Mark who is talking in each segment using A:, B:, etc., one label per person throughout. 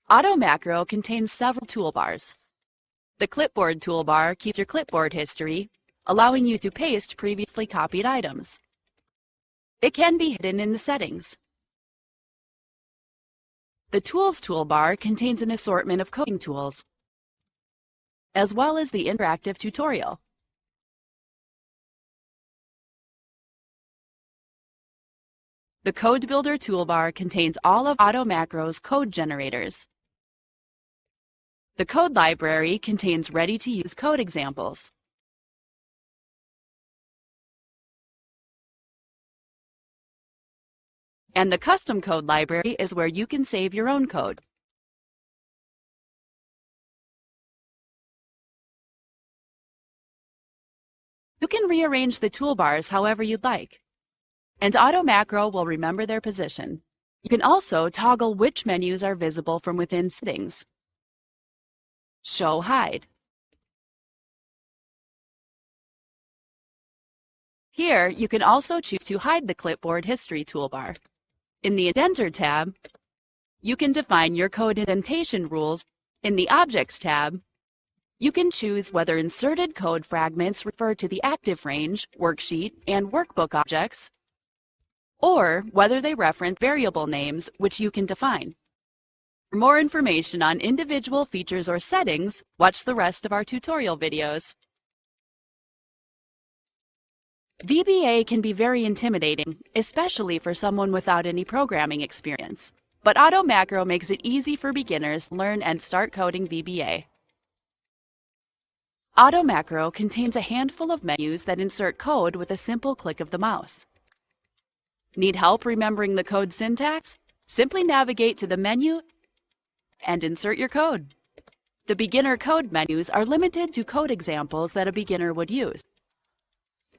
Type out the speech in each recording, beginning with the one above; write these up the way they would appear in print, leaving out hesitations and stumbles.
A: AutoMacro contains several toolbars. The clipboard toolbar keeps your clipboard history, allowing you to paste previously copied items. It can be hidden in the settings. The Tools toolbar contains an assortment of coding tools, as well as the interactive tutorial. The Code Builder toolbar contains all of AutoMacro's code generators. The Code Library contains ready-to-use code examples. And the Custom Code Library is where you can save your own code. You can rearrange the toolbars however you'd like, and AutoMacro will remember their position. You can also toggle which menus are visible from within settings. Show Hide. Here, you can also choose to hide the Clipboard History toolbar. In the Indenter tab, you can define your code indentation rules. In the Objects tab, you can choose whether inserted code fragments refer to the active range, worksheet, and workbook objects, or whether they reference variable names, which you can define. For more information on individual features or settings, watch the rest of our tutorial videos. VBA can be very intimidating, especially for someone without any programming experience. But AutoMacro makes it easy for beginners to learn and start coding VBA. AutoMacro contains a handful of menus that insert code with a simple click of the mouse. Need help remembering the code syntax? Simply navigate to the menu and insert your code. The beginner code menus are limited to code examples that a beginner would use.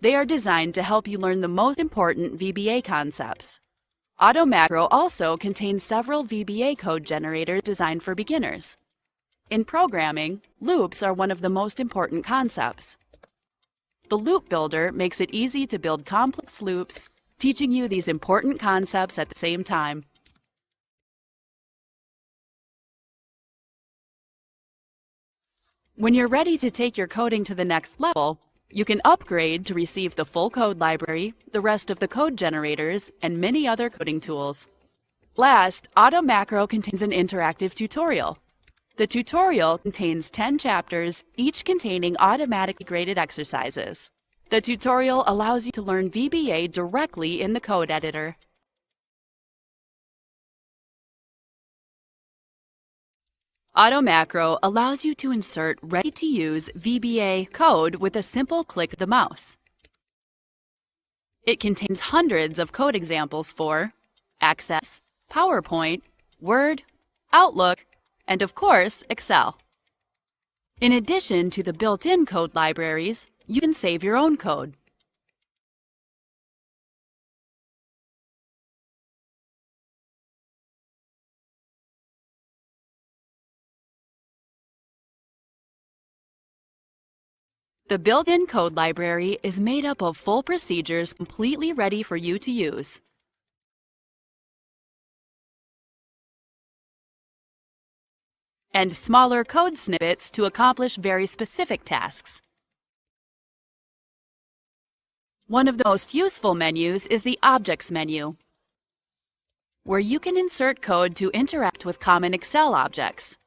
A: They are designed to help you learn the most important VBA concepts. AutoMacro also contains several VBA code generators designed for beginners. In programming, loops are one of the most important concepts. The Loop Builder makes it easy to build complex loops, teaching you these important concepts at the same time. When you're ready to take your coding to the next level, you can upgrade to receive the full code library, the rest of the code generators, and many other coding tools. Last, AutoMacro contains an interactive tutorial. The tutorial contains 10 chapters, each containing automatically graded exercises. The tutorial allows you to learn VBA directly in the code editor. AutoMacro allows you to insert ready-to-use VBA code with a simple click of the mouse. It contains hundreds of code examples for Access, PowerPoint, Word, Outlook, and of course, Excel. In addition to the built-in code libraries, you can save your own code. The built-in code library is made up of full procedures completely ready for you to use. And smaller code snippets to accomplish very specific tasks. One of the most useful menus is the Objects menu, where you can insert code to interact with common Excel objects.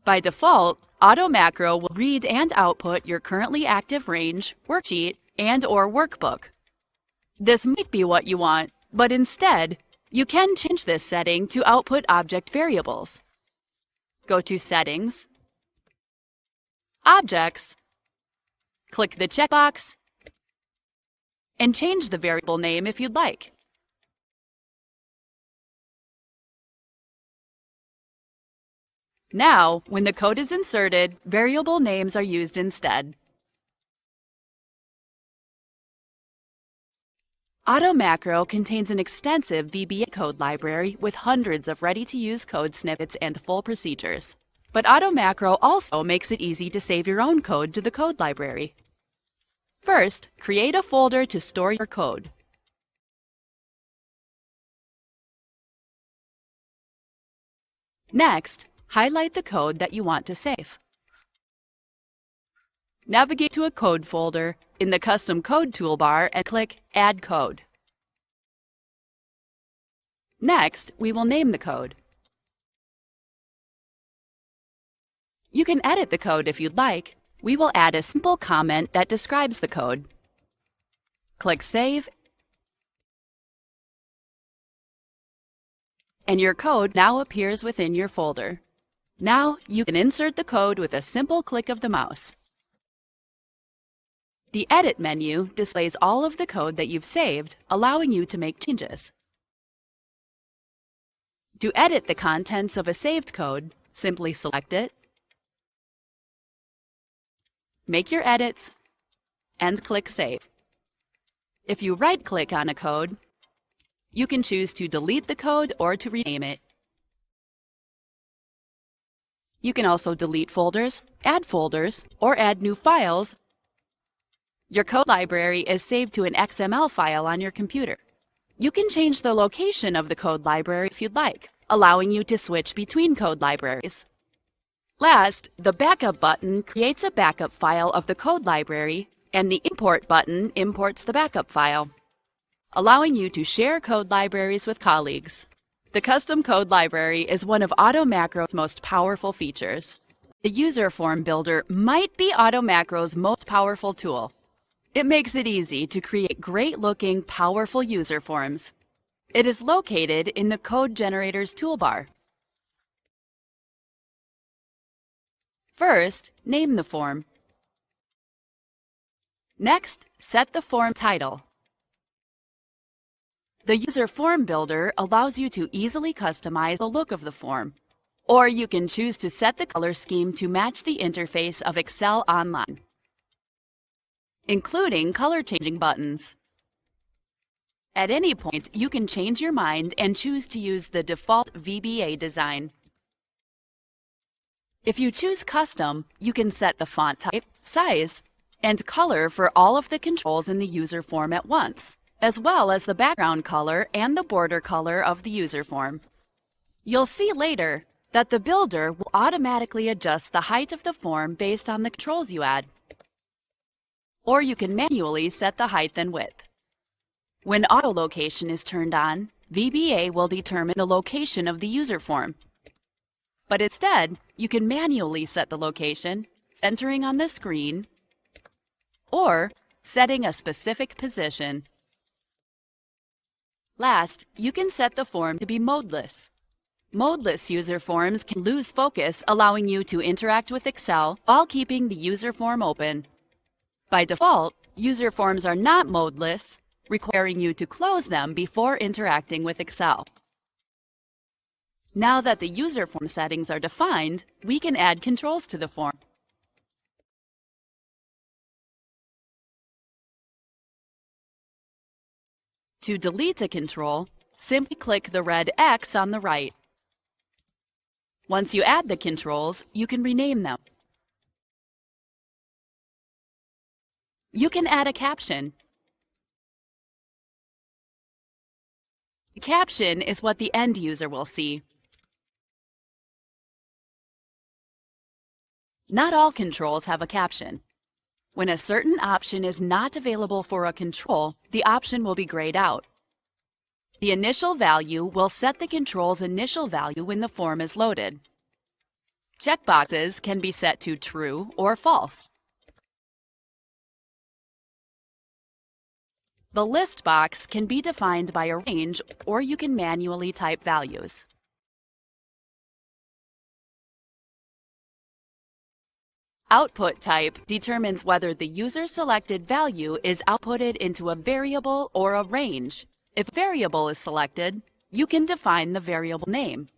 A: By default, AutoMacro will read and output your currently active range, worksheet, and/or workbook. This might be what you want, but instead, you can change this setting to output object variables. Go to Settings, Objects, click the checkbox, and change the variable name if you'd like. Now, when the code is inserted, variable names are used instead. AutoMacro contains an extensive VBA code library with hundreds of ready-to-use code snippets and full procedures. But AutoMacro also makes it easy to save your own code to the code library. First, create a folder to store your code. Next, highlight the code that you want to save. Navigate to a code folder in the Custom Code toolbar and click Add Code. Next, we will name the code. You can edit the code if you'd like. We will add a simple comment that describes the code. Click Save, and your code now appears within your folder. Now you can insert the code with a simple click of the mouse. The Edit menu displays all of the code that you've saved, allowing you to make changes. To edit the contents of a saved code, simply select it, make your edits, and click Save. If you right-click on a code, you can choose to delete the code or to rename it. You can also delete folders, or add new files. Your code library is saved to an XML file on your computer. You can change the location of the code library if you'd like, allowing you to switch between code libraries. Last, the Backup button creates a backup file of the code library, and the Import button imports the backup file, allowing you to share code libraries with colleagues. The Custom Code Library is one of AutoMacro's most powerful features. The User Form Builder might be AutoMacro's most powerful tool. It makes it easy to create great-looking, powerful user forms. It is located in the Code Generators toolbar. First, name the form. Next, set the form title. The User Form Builder allows you to easily customize the look of the form, or you can choose to set the color scheme to match the interface of Excel Online, including color-changing buttons. At any point, you can change your mind and choose to use the default VBA design. If you choose Custom, you can set the font type, size, and color for all of the controls in the user form at once, as well as the background color and the border color of the user form. You'll see later that the builder will automatically adjust the height of the form based on the controls you add. Or you can manually set the height and width. When auto location is turned on, VBA will determine the location of the user form. But instead, you can manually set the location, centering on the screen, or setting a specific position. Last, you can set the form to be modeless. Modeless user forms can lose focus, allowing you to interact with Excel while keeping the user form open. By default, user forms are not modeless, requiring you to close them before interacting with Excel. Now that the user form settings are defined, we can add controls to the form. To delete a control, simply click the red X on the right. Once you add the controls, you can rename them. You can add a caption. The caption is what the end user will see. Not all controls have a caption. When a certain option is not available for a control, the option will be grayed out. The initial value will set the control's initial value when the form is loaded. Checkboxes can be set to true or false. The list box can be defined by a range, or you can manually type values. Output type determines whether the user-selected value is outputted into a variable or a range. If variable is selected, you can define the variable name.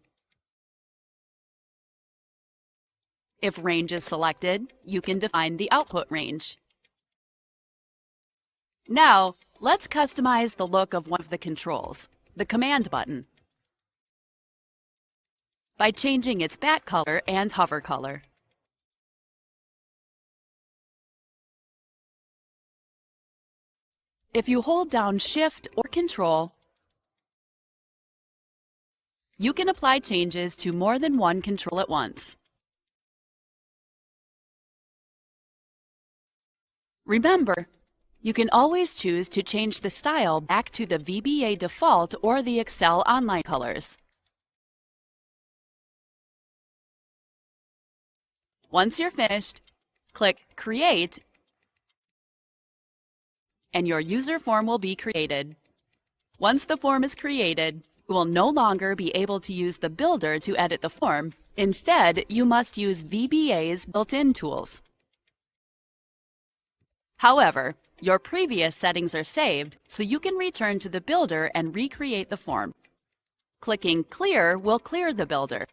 A: If range is selected, you can define the output range. Now, let's customize the look of one of the controls, the command button, by changing its back color and hover color. If you hold down Shift or Control, you can apply changes to more than one control at once. Remember, you can always choose to change the style back to the VBA default or the Excel Online colors. Once you're finished, click Create, and your user form will be created. Once the form is created, you will no longer be able to use the builder to edit the form. Instead, you must use VBA's built-in tools. However, your previous settings are saved, so you can return to the builder and recreate the form. Clicking Clear will clear the builder.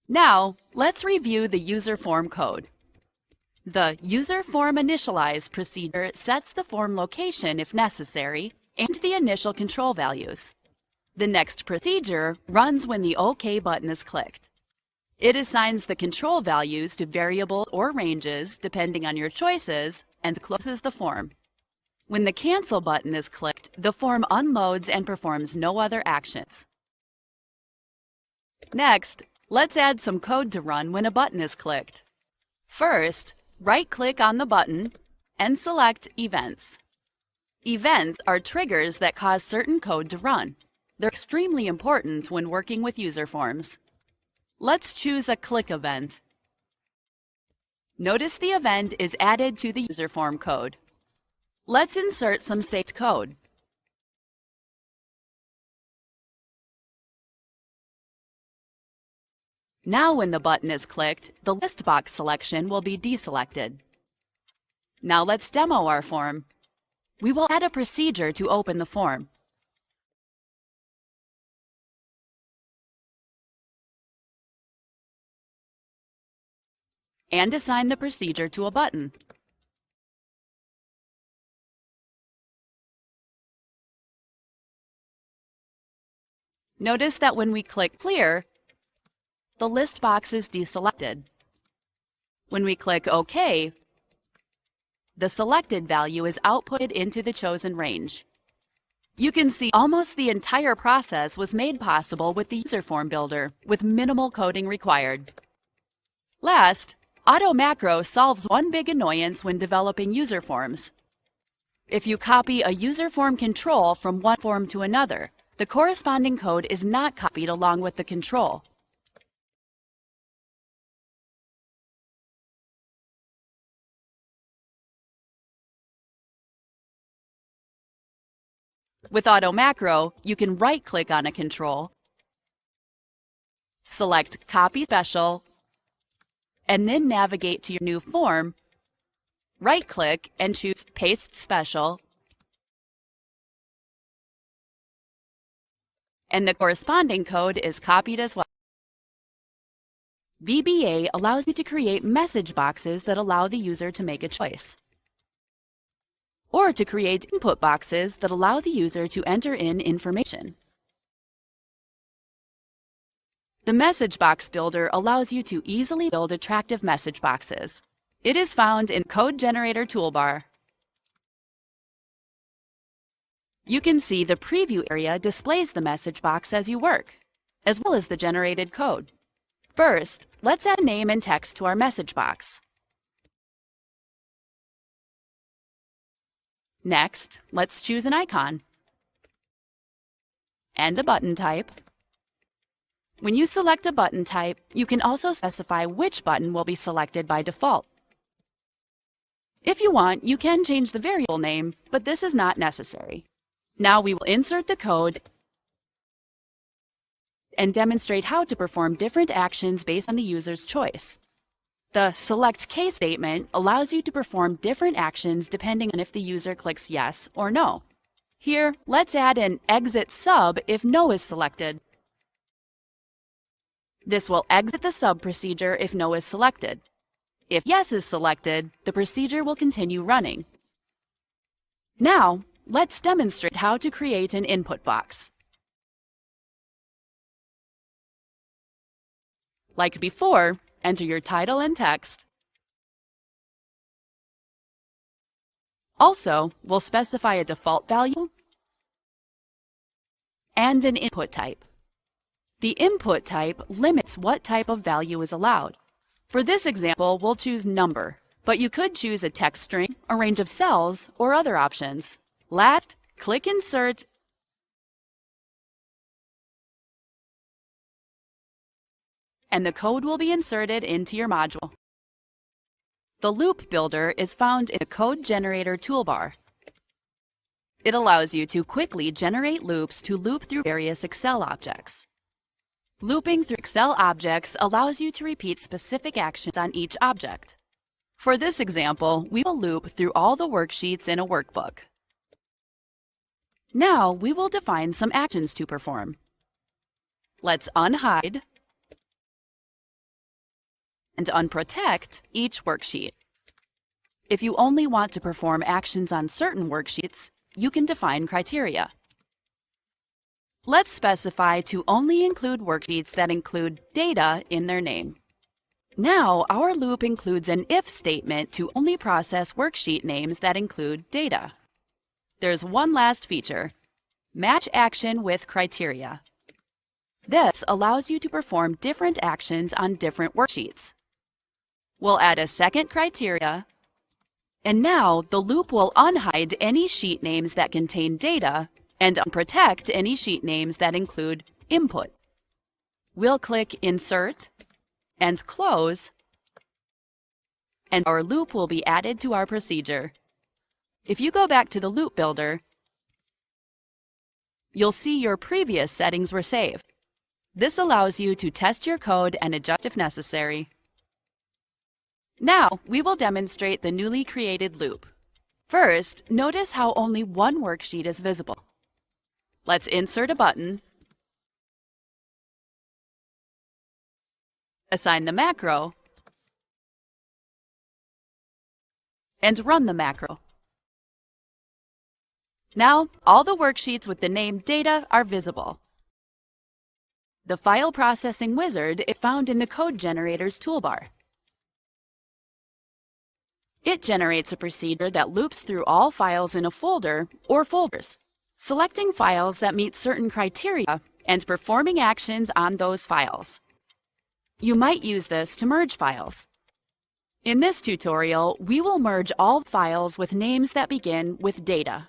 A: Now, let's review the user form code. The User Form Initialize procedure sets the form location if necessary and the initial control values. The next procedure runs when the OK button is clicked. It assigns the control values to variables or ranges depending on your choices and closes the form. When the Cancel button is clicked, the form unloads and performs no other actions. Next, let's add some code to run when a button is clicked. First, right-click on the button and select Events. Events are triggers that cause certain code to run. They're extremely important when working with user forms. Let's choose a click event. Notice the event is added to the user form code. Let's insert some saved code. Now when the button is clicked, the list box selection will be deselected. Now let's demo our form. We will add a procedure to open the form. And assign the procedure to a button. Notice that when we click Clear, the list box is deselected. When we click OK, the selected value is outputted into the chosen range. You can see almost the entire process was made possible with the user form builder, with minimal coding required. Last, AutoMacro solves one big annoyance when developing user forms. If you copy a user form control from one form to another, the corresponding code is not copied along with the control. With AutoMacro, you can right-click on a control, select Copy Special, and then navigate to your new form, right-click and choose Paste Special, and the corresponding code is copied as well. VBA allows you to create message boxes that allow the user to make a choice, or to create input boxes that allow the user to enter in information. The Message Box Builder allows you to easily build attractive message boxes. It is found in Code Generator toolbar. You can see the preview area displays the message box as you work, as well as the generated code. First, let's add a name and text to our message box. Next, let's choose an icon and a button type. When you select a button type, you can also specify which button will be selected by default. If you want, you can change the variable name, but this is not necessary. Now we will insert the code and demonstrate how to perform different actions based on the user's choice. The Select Case statement allows you to perform different actions depending on if the user clicks yes or no. Here, let's add an Exit Sub if no is selected. This will exit the sub procedure if no is selected. If yes is selected, the procedure will continue running. Now, let's demonstrate how to create an input box. Like before, enter your title and text, Also, we'll specify a default value and an input type. The input type limits what type of value is allowed. For this example, we'll choose number, but you could choose a text string, a range of cells, or other options. Last, click Insert and the code will be inserted into your module. The Loop Builder is found in the Code Generator toolbar. It allows you to quickly generate loops to loop through various Excel objects. Looping through Excel objects allows you to repeat specific actions on each object. For this example, we will loop through all the worksheets in a workbook. Now we will define some actions to perform. Let's unhide and unprotect each worksheet. If you only want to perform actions on certain worksheets, you can define criteria. Let's specify to only include worksheets that include data in their name. Now, our loop includes an if statement to only process worksheet names that include data. There's one last feature: match action with criteria. This allows you to perform different actions on different worksheets. We'll add a second criteria, and now the loop will unhide any sheet names that contain data and unprotect any sheet names that include input. We'll click Insert and Close, and our loop will be added to our procedure. If you go back to the Loop Builder, you'll see your previous settings were saved. This allows you to test your code and adjust if necessary. Now, we will demonstrate the newly created loop. First, notice how only one worksheet is visible. Let's insert a button, assign the macro, and run the macro. Now, all the worksheets with the name Data are visible. The File Processing Wizard is found in the Code Generator's toolbar. It generates a procedure that loops through all files in a folder or folders, selecting files that meet certain criteria and performing actions on those files. You might use this to merge files. In this tutorial, we will merge all files with names that begin with data.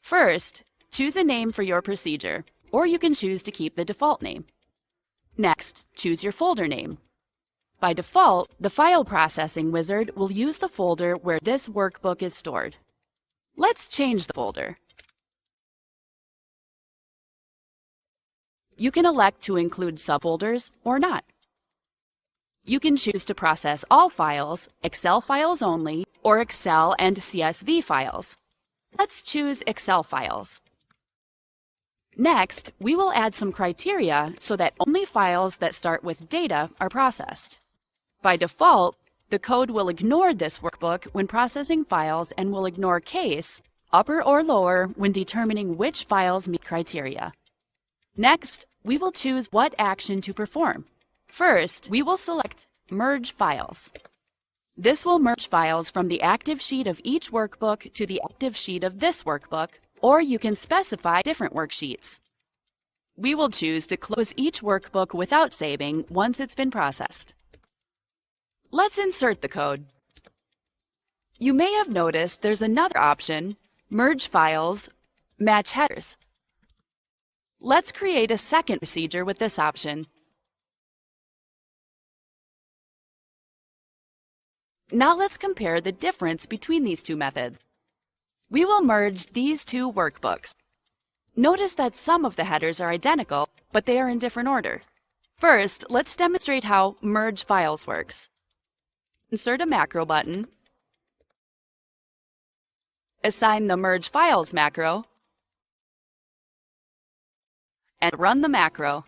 A: First, choose a name for your procedure, or you can choose to keep the default name. Next, choose your folder name. By default, the File Processing Wizard will use the folder where this workbook is stored. Let's change the folder. You can elect to include subfolders or not. You can choose to process all files, Excel files only, or Excel and CSV files. Let's choose Excel files. Next, we will add some criteria so that only files that start with data are processed. By default, the code will ignore this workbook when processing files and will ignore case, upper or lower, when determining which files meet criteria. Next, we will choose what action to perform. First, we will select Merge Files. This will merge files from the active sheet of each workbook to the active sheet of this workbook, or you can specify different worksheets. We will choose to close each workbook without saving once it's been processed. Let's insert the code. You may have noticed there's another option, Merge Files, Match Headers. Let's create a second procedure with this option. Now let's compare the difference between these two methods. We will merge these two workbooks. Notice that some of the headers are identical, but they are in different order. First, let's demonstrate how Merge Files works. Insert a macro button, assign the Merge Files macro, and run the macro.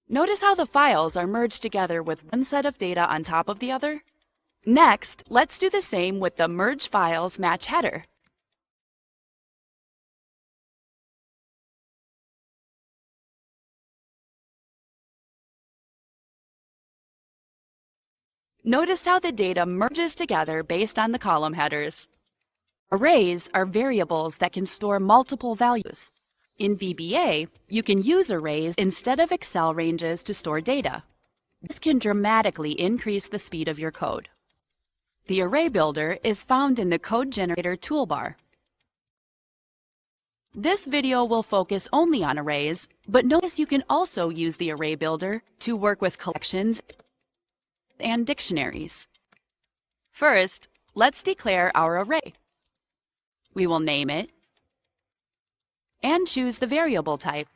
A: Notice how the files are merged together with one set of data on top of the other? Next, let's do the same with the Merge Files Match Header. Notice how the data merges together based on the column headers. Arrays are variables that can store multiple values. In VBA, you can use arrays instead of Excel ranges to store data. This can dramatically increase the speed of your code. The Array Builder is found in the Code Generator toolbar. This video will focus only on arrays, but notice you can also use the Array Builder to work with collections and dictionaries. First, let's declare our array. We will name it and choose the variable type.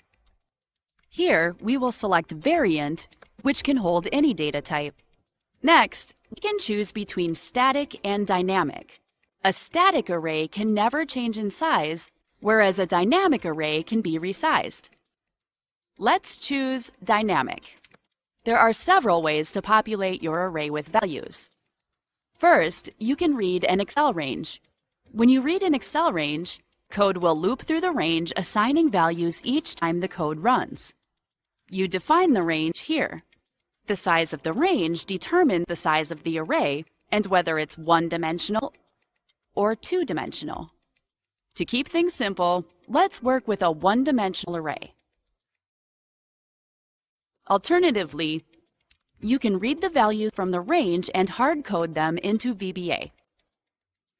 A: Here, we will select variant, which can hold any data type. Next, we can choose between static and dynamic. A static array can never change in size, whereas a dynamic array can be resized. Let's choose dynamic. There are several ways to populate your array with values. First, you can read an Excel range. When you read an Excel range, code will loop through the range, assigning values each time the code runs. You define the range here. The size of the range determines the size of the array and whether it's one-dimensional or two-dimensional. To keep things simple, let's work with a one-dimensional array. Alternatively, you can read the values from the range and hard-code them into VBA.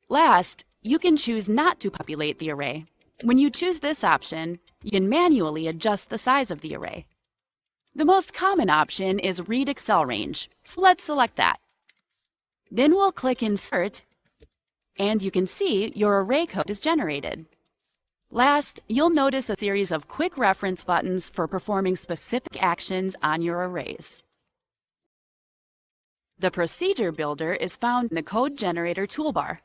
A: Last, you can choose not to populate the array. When you choose this option, you can manually adjust the size of the array. The most common option is Read Excel Range, so let's select that. Then we'll click Insert, and you can see your array code is generated. Last, you'll notice a series of quick reference buttons for performing specific actions on your arrays. The Procedure Builder is found in the Code Generator toolbar.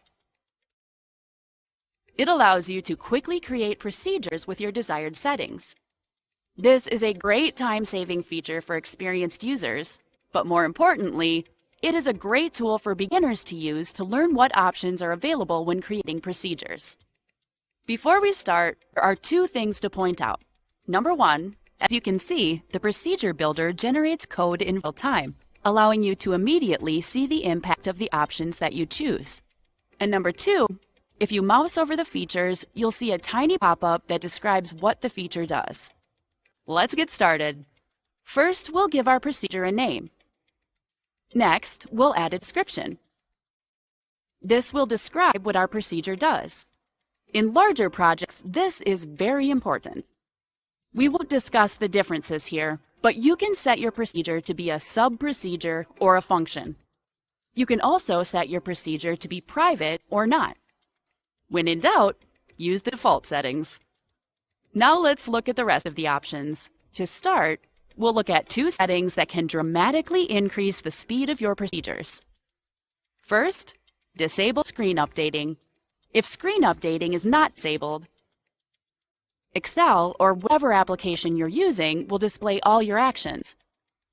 A: It allows you to quickly create procedures with your desired settings. This is a great time-saving feature for experienced users, but more importantly, it is a great tool for beginners to use to learn what options are available when creating procedures. Before we start, there are two things to point out. Number one, as you can see, the Procedure Builder generates code in real time, allowing you to immediately see the impact of the options that you choose. And number two, if you mouse over the features, you'll see a tiny pop-up that describes what the feature does. Let's get started. First, we'll give our procedure a name. Next, we'll add a description. This will describe what our procedure does. In larger projects, this is very important. We won't discuss the differences here, but you can set your procedure to be a sub-procedure or a function. You can also set your procedure to be private or not. When in doubt, use the default settings. Now let's look at the rest of the options. To start, we'll look at two settings that can dramatically increase the speed of your procedures. First, disable screen updating. If screen updating is not disabled, Excel or whatever application you're using will display all your actions.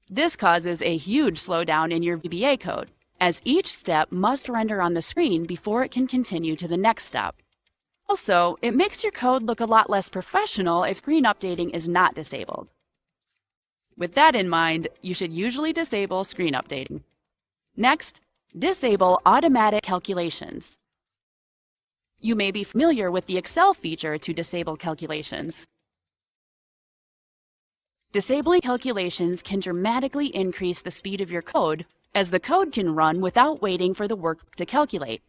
A: This causes a huge slowdown in your VBA code, as each step must render on the screen before it can continue to the next step. Also, it makes your code look a lot less professional if screen updating is not disabled. With that in mind, you should usually disable screen updating. Next, disable automatic calculations. You may be familiar with the Excel feature to disable calculations. Disabling calculations can dramatically increase the speed of your code, as the code can run without waiting for the workbook to calculate.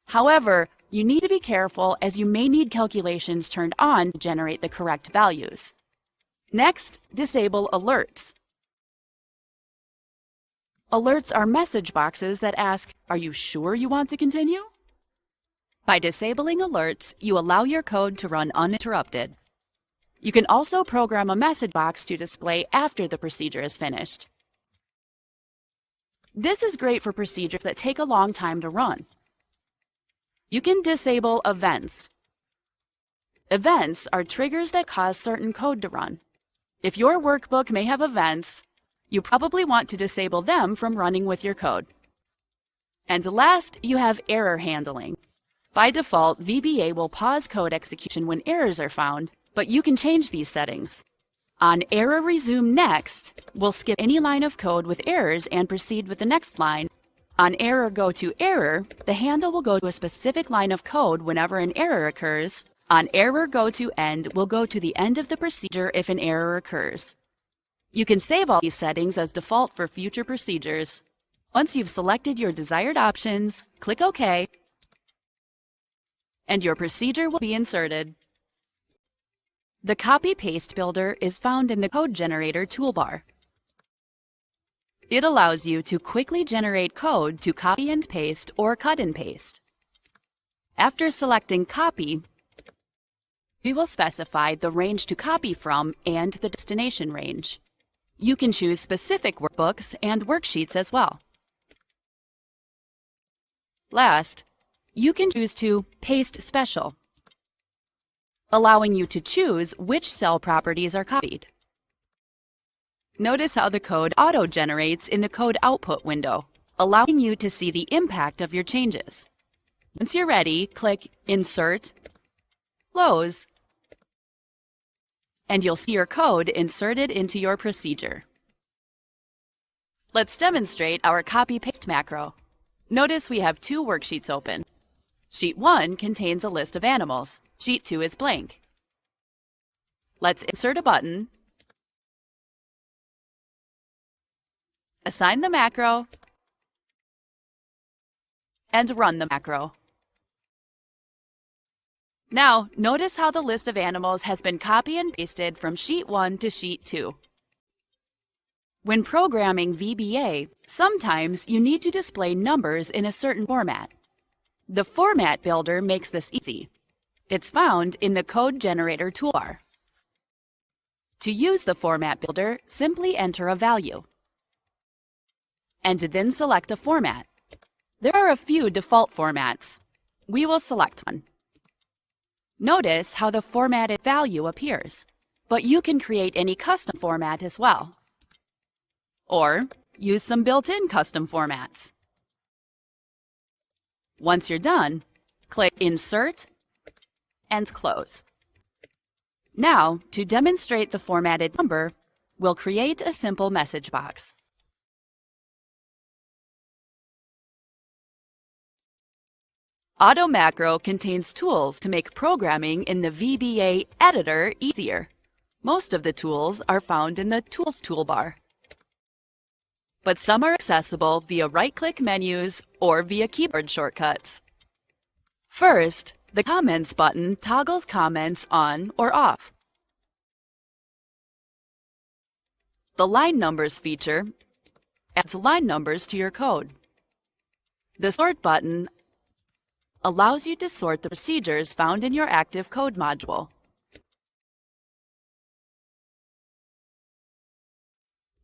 A: However, you need to be careful as you may need calculations turned on to generate the correct values. Next, disable alerts. Alerts are message boxes that ask, "Are you sure you want to continue?" By disabling alerts, you allow your code to run uninterrupted. You can also program a message box to display after the procedure is finished. This is great for procedures that take a long time to run. You can disable events. Events are triggers that cause certain code to run. If your workbook may have events, you probably want to disable them from running with your code. And last, you have error handling. By default, VBA will pause code execution when errors are found, but you can change these settings. On Error Resume Next, we'll skip any line of code with errors and proceed with the next line. On Error Go to Error, the handle will go to a specific line of code whenever an error occurs. On Error Go to End, we'll go to the end of the procedure if an error occurs. You can save all these settings as default for future procedures. Once you've selected your desired options, click OK, and your procedure will be inserted. The Copy-Paste Builder is found in the Code Generator toolbar. It allows you to quickly generate code to copy and paste or cut and paste. After selecting Copy, we will specify the range to copy from and the destination range. You can choose specific workbooks and worksheets as well. Last, you can choose to Paste Special, allowing you to choose which cell properties are copied. Notice how the code auto-generates in the Code Output window, allowing you to see the impact of your changes. Once you're ready, click Insert, Close, and you'll see your code inserted into your procedure. Let's demonstrate our copy-paste macro. Notice we have two worksheets open. Sheet 1 contains a list of animals. Sheet 2 is blank. Let's insert a button, assign the macro, and run the macro. Now, notice how the list of animals has been copy and pasted from Sheet 1 to Sheet 2. When programming VBA, sometimes you need to display numbers in a certain format. The Format Builder makes this easy. It's found in the Code Generator toolbar. To use the Format Builder, simply enter a value, and then select a format. There are a few default formats. We will select one. Notice how the formatted value appears, but you can create any custom format as well, or use some built-in custom formats. Once you're done, click Insert and Close. Now, to demonstrate the formatted number, we'll create a simple message box. AutoMacro contains tools to make programming in the VBA editor easier. Most of the tools are found in the Tools toolbar, but some are accessible via right-click menus or via keyboard shortcuts. First, the Comments button toggles comments on or off. The Line Numbers feature adds line numbers to your code. The Sort button allows you to sort the procedures found in your active code module.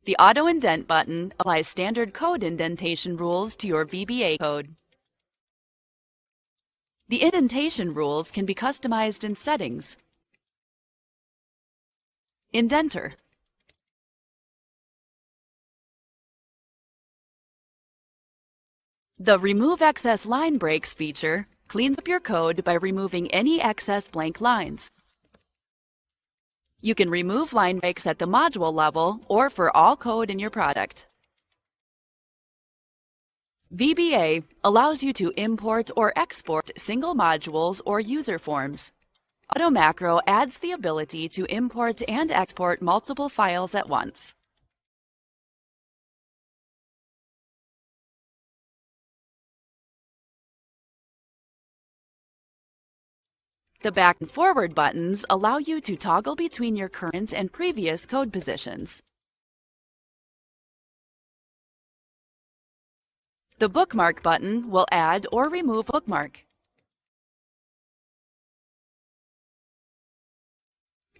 A: The Auto Indent button applies standard code indentation rules to your VBA code. The indentation rules can be customized in Settings, Indenter, the Remove Excess Line Breaks feature cleans up your code by removing any excess blank lines. You can remove line breaks at the module level or for all code in your product. VBA allows you to import or export single modules or user forms. AutoMacro adds the ability to import and export multiple files at once. The back and forward buttons allow you to toggle between your current and previous code positions. The Bookmark button will add or remove a bookmark.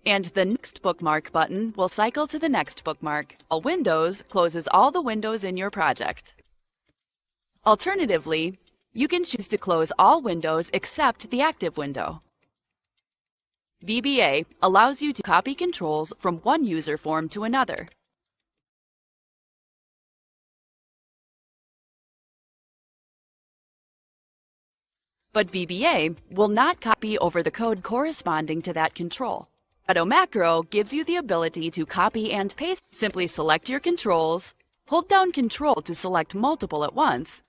A: And the Next Bookmark button will cycle to the next bookmark. All Windows closes all the windows in your project. Alternatively, you can choose to close all windows except the active window. VBA allows you to copy controls from one user form to another. But VBA will not copy over the code corresponding to that control. Auto Macro gives you the ability to copy and paste. Simply select your controls, hold down Control to select multiple at once,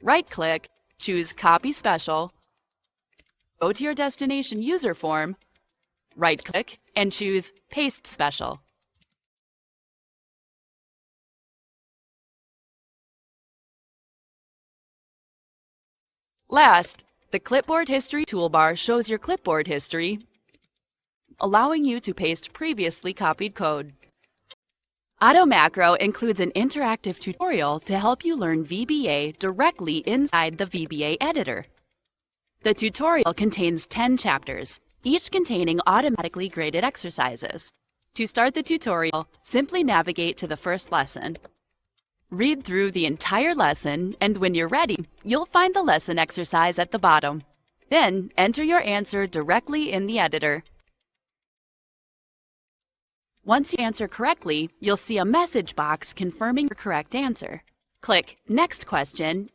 A: right-click, choose Copy Special, go to your destination user form, right-click, and choose Paste Special. Last, the Clipboard History toolbar shows your clipboard history, allowing you to paste previously copied code. Auto Macro includes an interactive tutorial to help you learn VBA directly inside the VBA editor. The tutorial contains 10 chapters, each containing automatically graded exercises. To start the tutorial, simply navigate to the first lesson. Read through the entire lesson, and when you're ready, you'll find the lesson exercise at the bottom. Then, enter your answer directly in the editor. Once you answer correctly, you'll see a message box confirming your correct answer. Click Next Question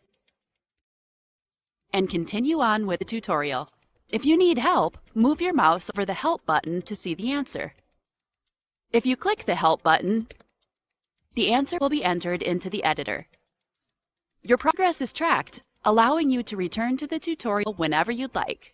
A: and continue on with the tutorial. If you need help, move your mouse over the Help button to see the answer. If you click the Help button, the answer will be entered into the editor. Your progress is tracked, allowing you to return to the tutorial whenever you'd like.